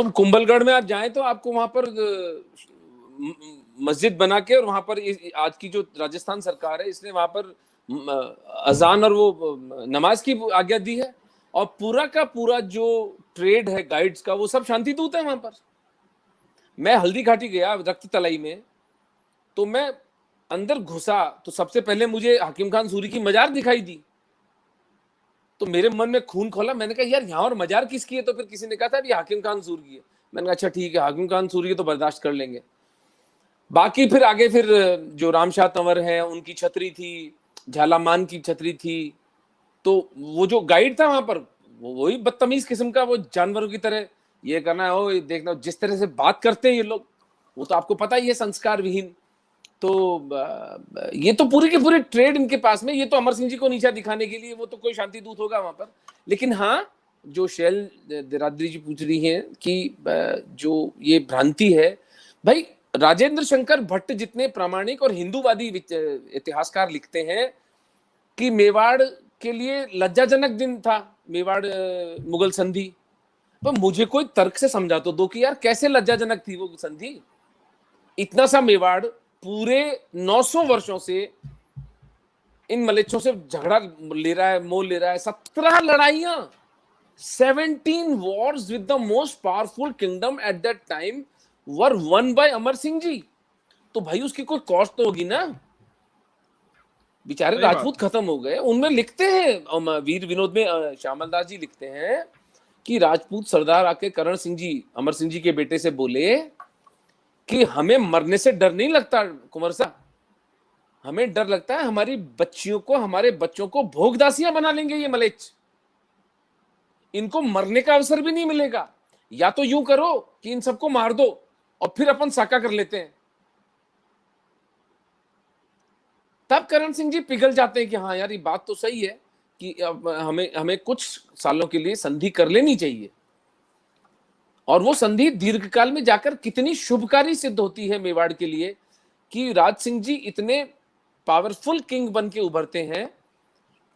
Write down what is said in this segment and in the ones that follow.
तो कुंभलगढ़ में आप जाएं तो आपको वहां पर मस्जिद बना के, और वहां पर आज की जो राजस्थान सरकार है इसने वहां पर अजान और वो नमाज की आज्ञा दी है, और पूरा का पूरा जो ट्रेड है गाइड्स का वो सब शांति दूत है वहां पर। मैं हल्दी घाटी गया रक्त तलाई में, तो मैं अंदर घुसा तो सबसे पहले मुझे हाकिम खान सूरी की मजार दिखाई दी। तो मेरे मन में खून खोला, मैंने कहा यार यहाँ और मजार किसकी है? तो फिर किसी ने कहा था ये हाकिम खान सूरी की है। मैंने कहा अच्छा ठीक है, हाकिम खान सूरी तो बर्दाश्त कर लेंगे। बाकी फिर आगे फिर जो रामशाह तंवर है उनकी छतरी थी, झालामान की छतरी थी। तो वो जो गाइड था वहां पर वही बदतमीज किस्म का, वो जानवरों की तरह ये करना है, ओ देखना, जिस तरह से बात करते हैं ये लोग, वो तो आपको पता ही है, संस्कार विहीन। तो ये तो पूरी के पूरे ट्रेड इनके पास में। ये तो अमर सिंह जी को नीचा दिखाने के लिए, वो तो कोई शांति दूत होगा वहां पर। लेकिन हाँ, जो शैल दिरादरी जी पूछ रही हैं कि जो ये भ्रांति है, भाई राजेंद्र शंकर भट्ट जितने प्रामाणिक और हिंदूवादी इतिहासकार लिखते हैं कि मेवाड़ के लिए लज्जाजनक दिन था मेवाड़ मुगल संधि। तो मुझे कोई तर्क से समझा तो दो कि यार कैसे लज्जाजनक थी वो संधि। इतना सा मेवाड़ पूरे 900 वर्षों से इन मलेच्छों से झगड़ा ले रहा है, मोल ले रहा है। 17 लड़ाइयां, 17 wars with the most powerful kingdom at that time were won by Amar Singh ji. तो भाई उसकी कोई कॉस्ट तो होगी ना। बेचारे राजपूत खत्म हो गए। उनमें लिखते हैं, वीर विनोद में श्यामल दास जी लिखते हैं कि राजपूत सरदार आके करण सिंह जी, अमर सिंह जी के बेटे से बोले कि हमें मरने से डर नहीं लगता कुंवर साहब, हमें डर लगता है हमारी बच्चियों को, हमारे बच्चों को भोगदासियां बना लेंगे ये मलेच्छ, इनको मरने का अवसर भी नहीं मिलेगा। या तो यूं करो कि इन सबको मार दो और फिर अपन साका कर लेते हैं। तब करण सिंह जी पिघल जाते हैं कि हाँ यार ये बात तो सही है कि हमें कुछ सालों के लिए संधि कर लेनी चाहिए। और वो संधि दीर्घकाल में जाकर कितनी शुभकारी सिद्ध होती है मेवाड़ के लिए कि राज सिंह जी इतने पावरफुल किंग बन के उभरते हैं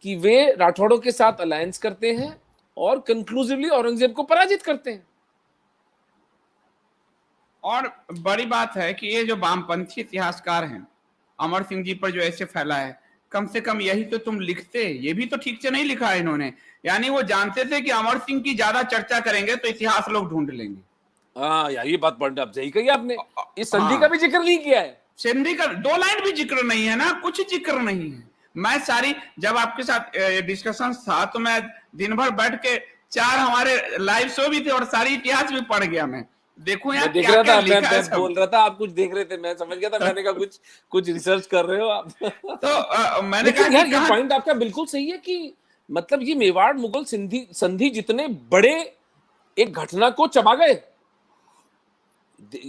कि वे राठौड़ों के साथ अलायंस करते हैं और कंक्लूसिवली औरंगजेब को पराजित करते हैं। और बड़ी बात है कि ये जो वामपंथी इतिहासकार हैं, अमर सिंह जी पर जो ऐसे फैला है, कम से कम यही तो तुम लिखते। ये भी तो ठीक से नहीं लिखा है इन्होंने। यानी वो जानते थे कि अमर सिंह की ज्यादा चर्चा करेंगे तो इतिहास लोग ढूंढ लेंगे। हाँ यार ये बात पॉइंट आप सही कही आपने। इस संधि का भी जिक्र नहीं किया है, संधि का 2 लाइन भी जिक्र नहीं है ना, कुछ जिक्र नहीं है। मैं सारी जब आपके साथ डिस्कशन था तो मैं दिन भर बैठ के 4 हमारे लाइव शो भी थे और सारी इतिहास भी पढ़ गया। मैं देखो यार देख रहा था, मैं बोल रहा था आप कुछ देख रहे थे, मैं समझ गया था। मैंने कहा कुछ रिसर्च कर रहे हो आप। तो मैंने कहा यार ये पॉइंट आपका बिल्कुल सही है कि मतलब ये मेवाड़ मुगल संधि जितने बड़े एक घटना को चबा गए।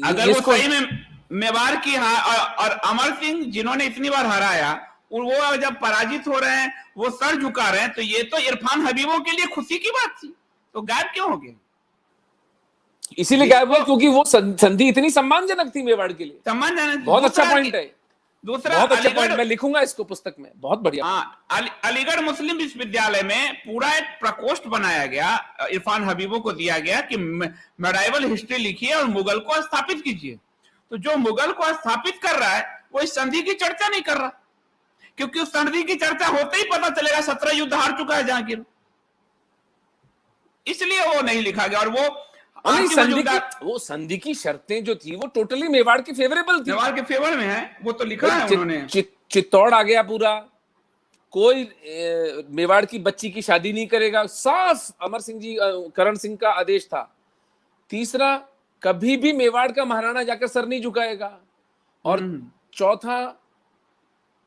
अगर वो सही में मेवाड़ की और अमर सिंह जिन्होंने इतनी बार हराया, वो जब पराजित हो रहे हैं, वो सर झुका रहे हैं, तो ये तो इरफान हबीबों के लिए खुशी की बात थी। तो गायब क्यों हो गए? इसीलिए गायब हुआ क्योंकि वो संधि इतनी सम्मानजनक थी मेवाड़ के लिए। सम्मानजनक। बहुत अच्छा पॉइंट है, दूसरा बहुत अच्छा पॉइंट, मैं लिखूंगा इसको पुस्तक में, बहुत बढ़िया। अलीगढ़ मुस्लिम विश्वविद्यालय में पूरा एक प्रकोष्ठ बनाया गया, इरफान हबीबों को दिया गया कि मेडाइवल हिस्ट्री लिखिए और मुगल को स्थापित कीजिए। तो जो मुगल को स्थापित कर रहा है वो इस संधि की चर्चा नहीं कर रहा, क्योंकि उस संधि की चर्चा होते ही पता चलेगा 17 युद्ध हार चुका है जहांगीर, इसलिए वो नहीं लिखा गया। और वो संधि की शर्तें जो थी वो टोटली मेवाड़ के फेवरेबल थी, मेवाड़ के फेवर में है, वो तो लिखा है उन्होंने। चित्तौड़ आ गया पूरा, कोई मेवाड़ की बच्ची की शादी नहीं करेगा, साफ अमर सिंह जी करण सिंह का आदेश था। तीसरा, कभी भी मेवाड़ का महाराणा जाकर सर नहीं झुकाएगा। और चौथा,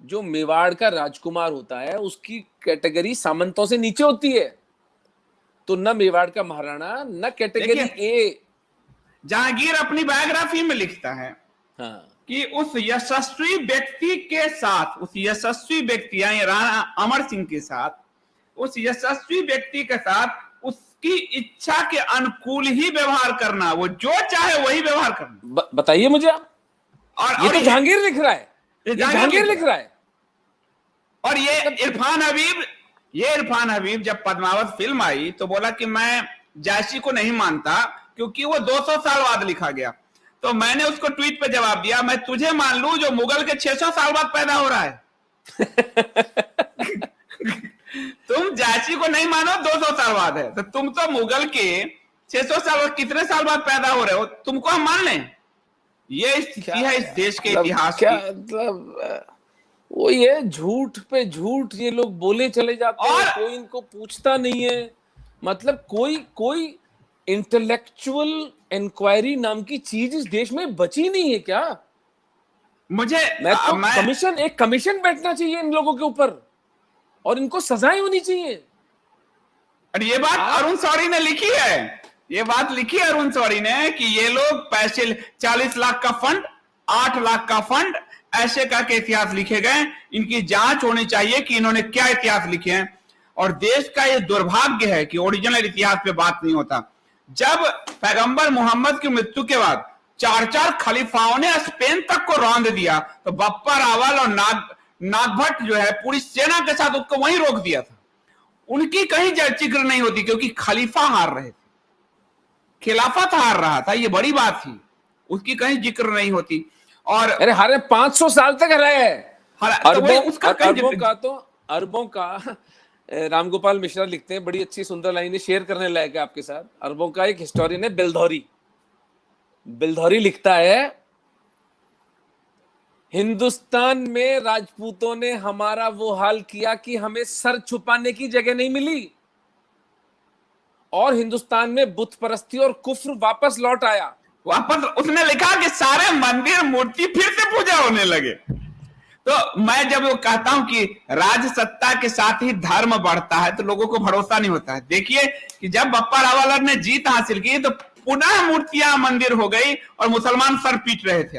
जो मेवाड़ का राजकुमार होता है उसकी कैटेगरी सामंतों से नीचे होती है। तो न मेवाड़ का महाराणा, न कैटेगरी ए। जहांगीर अपनी बायोग्राफी में लिखता है कि उस यशस्वी व्यक्ति के साथ, उस यशस्वी व्यक्ति यानी राणा अमर सिंह के साथ, उस यशस्वी व्यक्ति के साथ उसकी इच्छा के अनुकूल ही व्यवहार करना, वो जो चाहे वही व्यवहार करना। बताइए मुझे आप। और ये तो जहांगीर लिख रहा है, जहांगीर लिख रहा है। और ये इरफान हबीब जब पद्मावत फिल्म आई तो बोला कि मैं जायसी को नहीं मानता क्योंकि वो 200 साल बाद लिखा गया। तो मैंने उसको ट्वीट पे जवाब दिया, मैं तुझे मान लूं जो मुगल के 600 साल बाद पैदा हो रहा है। तुम जाची को नहीं मानो, 200 साल बाद है, तो तुम तो मुगल के 600 साल बाद कितने साल बाद पैदा हो रहे हो, तुमको हम मान लें? ये स्थिति है इस देश के इतिहास की। मतलब वो ये झूठ पे झूठ ये लोग बोले चले जाते हैं, कोई इनको पूछता नहीं है। मतलब कोई इंटेलेक्चुअल इंक्वायरी नाम की चीज इस देश में बची नहीं है क्या? एक कमीशन बैठना चाहिए इन लोगों के ऊपर और इनको सजाएं होनी चाहिए। और ये बात अरुण शौरी ने लिखी है, ये बात लिखी है अरुण शौरी ने कि ये लोग पैसे 40 लाख का फंड, 8 लाख का फंड, ऐसे करके इतिहास लिखे गए। इनकी जांच होनी चाहिए कि इन्होंने क्या इतिहास लिखे हैं। और देश का ये दुर्भाग्य है कि ओरिजिनल इतिहास पे बात नहीं होता। जब पैगंबर मोहम्मद की मृत्यु के बाद 4 खलीफाओं ने स्पेन तक को रौंद दिया, तो बप्पा रावल और नागभट्ट जो है पूरी सेना के साथ उसको वहीं रोक दिया था। उनकी कहीं जिक्र नहीं होती क्योंकि खलीफा हार रहे थे, खिलाफत हार रहा था, ये बड़ी बात थी, उसकी कहीं जिक्र नहीं होती। और अरे हरे 500 साल तक रहे अरबों का रामगोपाल मिश्रा लिखते हैं, बड़ी अच्छी सुंदर लाइनें शेयर करने लायक है आपके साथ। अरबों का एक हिस्टोरियन है बिलधौरी लिखता है, हिंदुस्तान में राजपूतों ने हमारा वो हाल किया कि हमें सर छुपाने की जगह नहीं मिली और हिंदुस्तान में बुत परस्ती और कुफ्र वापस लौट आया। उसने लिखा कि सारे मंदिर मूर्ति फिर से पूजा होने लगे। तो मैं जब वो कहता हूं कि राज सत्ता के साथ ही धर्म बढ़ता है तो लोगों को भरोसा नहीं होता है। देखिए कि जब बप्पा रावल ने जीत हासिल की तो पुनः मूर्तियां मंदिर हो गई और मुसलमान सर पीट रहे थे।